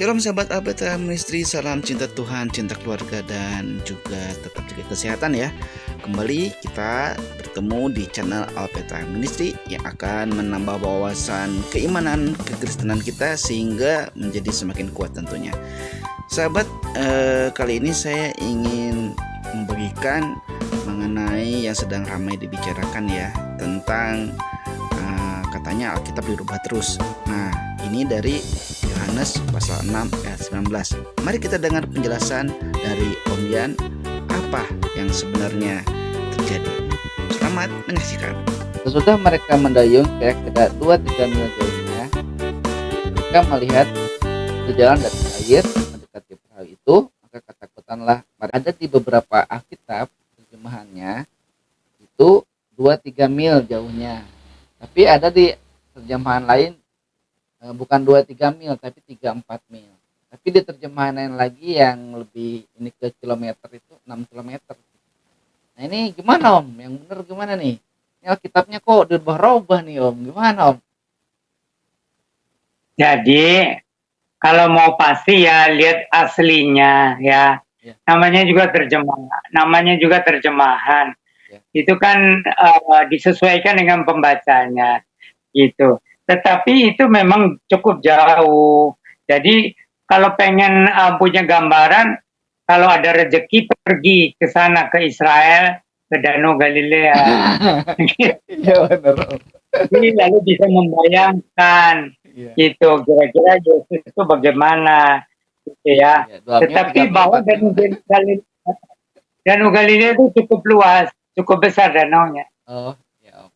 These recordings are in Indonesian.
Shalom sahabat APTA Ministry, salam cinta Tuhan, cinta keluarga, dan juga tetap jaga kesehatan ya. Kembali kita bertemu di channel APTA Ministry yang akan menambah wawasan keimanan kekristenan kita sehingga menjadi semakin kuat tentunya. Sahabat, kali ini saya ingin membagikan mengenai yang sedang ramai dibicarakan ya, tentang katanya Alkitab dirubah terus. Nah, ini dari Yohanes pasal 6 ayat 19. Mari kita dengar penjelasan dari Om Yan, apa yang sebenarnya terjadi. Selamat menyaksikan. Sesudah mereka mendayung kira-kira 2-3 mil jauhnya, mereka melihat berjalan dari air mendekati perahu itu, maka ketakutanlah. Ada di beberapa Alkitab terjemahannya itu 2-3 mil jauhnya, tapi ada di terjemahan lain bukan 2-3 mil tapi 3-4 mil. Tapi di terjemahan lain lagi yang lebih ini ke kilometer itu 6 kilometer. Nah ini gimana Om? Yang benar gimana nih? Ini Alkitabnya kok dirubah-rubah nih Om? Gimana Om? Jadi kalau mau pasti ya lihat aslinya ya. Namanya juga terjemahan. Ya. Itu kan disesuaikan dengan pembacanya gitu. Tetapi itu memang cukup jauh. Jadi kalau pengen punya gambaran, kalau ada rezeki pergi ke sana, ke Israel, ke Danau Galilea. Iya benar. Jadi lalu bisa membayangkan gitu kira-kira Yesus itu bagaimana gitu ya. Tetapi bahwa Danau Galilea itu cukup luas, cukup besar danaunya. Oh, ya Om.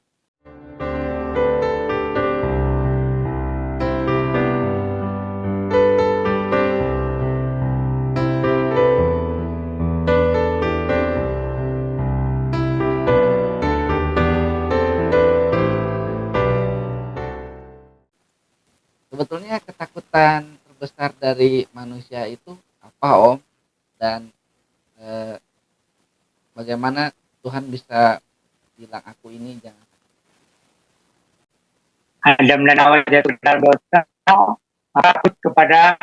Sebetulnya ketakutan terbesar dari manusia itu apa Om? Dan bagaimana Tuhan bisa bilang aku ini jangan Adam dan Hawa jatuh dalam dosa, takut kepada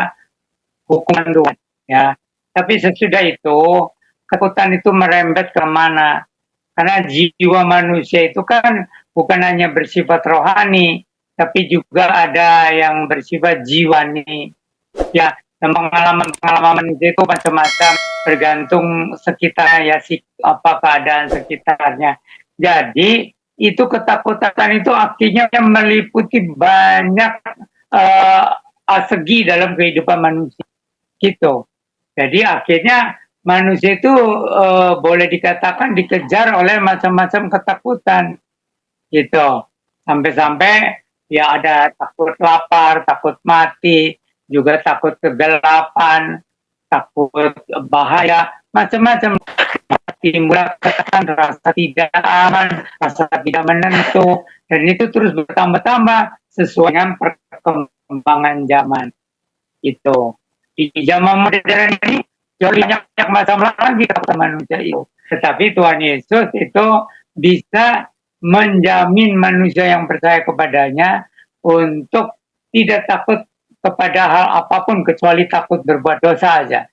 hukuman Tuhan ya. Tapi sesudah itu ketakutan itu merembet ke mana? Karena jiwa manusia itu kan bukan hanya bersifat rohani, tapi juga ada yang bersifat jiwani. Ya, pengalaman itu macam-macam, bergantung sekitar ya apa keadaan sekitarnya. Jadi itu ketakutan itu artinya meliputi banyak segi dalam kehidupan manusia. Gitu. Jadi akhirnya manusia itu boleh dikatakan dikejar oleh macam-macam ketakutan. Gitu. Sampai-sampai ya ada takut lapar, takut mati, juga takut kegelapan, takut bahaya, macam-macam. Timbul ketakutan, rasa tidak aman, rasa tidak menentu, dan itu terus bertambah-tambah sesuai dengan perkembangan zaman. Itu di zaman modern ini jauh banyak masalah lagi ketakutan manusia itu. Tetapi Tuhan Yesus itu bisa menjamin manusia yang percaya kepadanya untuk tidak takut kepada hal apapun kecuali takut berbuat dosa aja.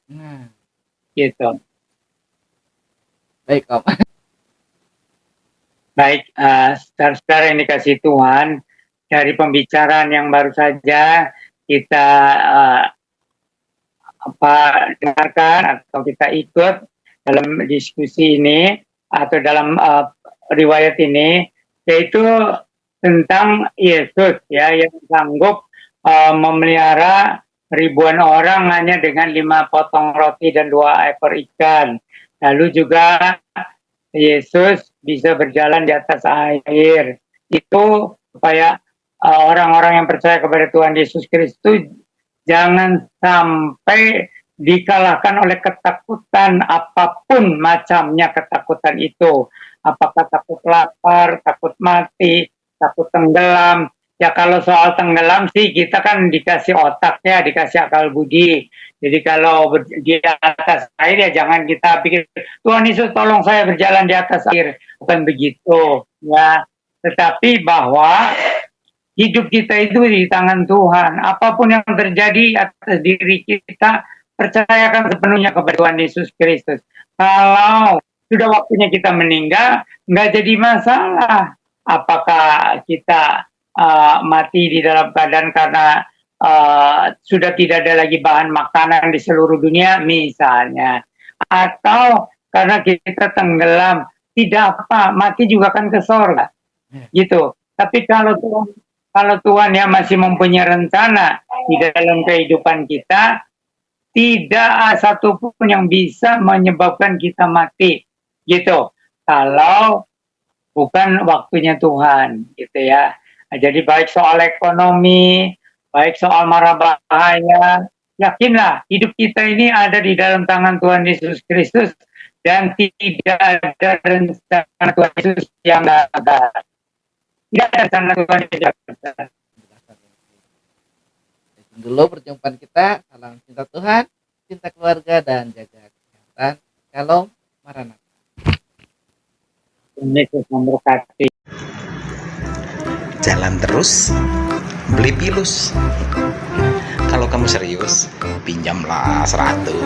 Gitu. Baik Om. Baik, saudara-saudara yang dikasih Tuhan, dari pembicaraan yang baru saja kita dengarkan atau kita ikut dalam diskusi ini atau dalam riwayat ini, yaitu tentang Yesus ya yang sanggup memelihara ribuan orang hanya dengan 5 potong roti dan 2 ekor ikan. Lalu juga Yesus bisa berjalan di atas air. Itu supaya orang-orang yang percaya kepada Tuhan Yesus Kristus jangan sampai dikalahkan oleh ketakutan apapun macamnya ketakutan itu. Apakah takut lapar, takut mati, takut tenggelam. Ya kalau soal tenggelam sih kita kan dikasih otaknya, dikasih akal budi. Jadi kalau di atas air ya jangan kita pikir Tuhan Yesus tolong saya berjalan di atas air. Bukan begitu ya. Tetapi bahwa hidup kita itu di tangan Tuhan. Apapun yang terjadi atas diri kita, percayakan sepenuhnya kepada Tuhan Yesus Kristus. Kalau sudah waktunya kita meninggal, nggak jadi masalah. Apakah kita mati di dalam keadaan karena sudah tidak ada lagi bahan makanan di seluruh dunia misalnya, atau karena kita tenggelam, tidak apa, mati juga kan ke sorga, gitu. Tapi kalau Tuhan yang masih mempunyai rencana di dalam kehidupan kita, tidak satupun yang bisa menyebabkan kita mati, gitu. Kalau bukan waktunya Tuhan, gitu ya. Nah, jadi baik soal ekonomi, baik soal mara bahaya, yakinlah hidup kita ini ada di dalam tangan Tuhan Yesus Kristus dan tidak ada rencana Tuhan Yesus yang gagal. Tidak ada rencana Tuhan yang gagal. Dulu perjumpaan kita. Salam cinta Tuhan, cinta keluarga, dan jaga kesehatan. Shalom, Maranatha. Yesus memberkati. Jalan terus, beli pilus. Kalau kamu serius, pinjamlah 100.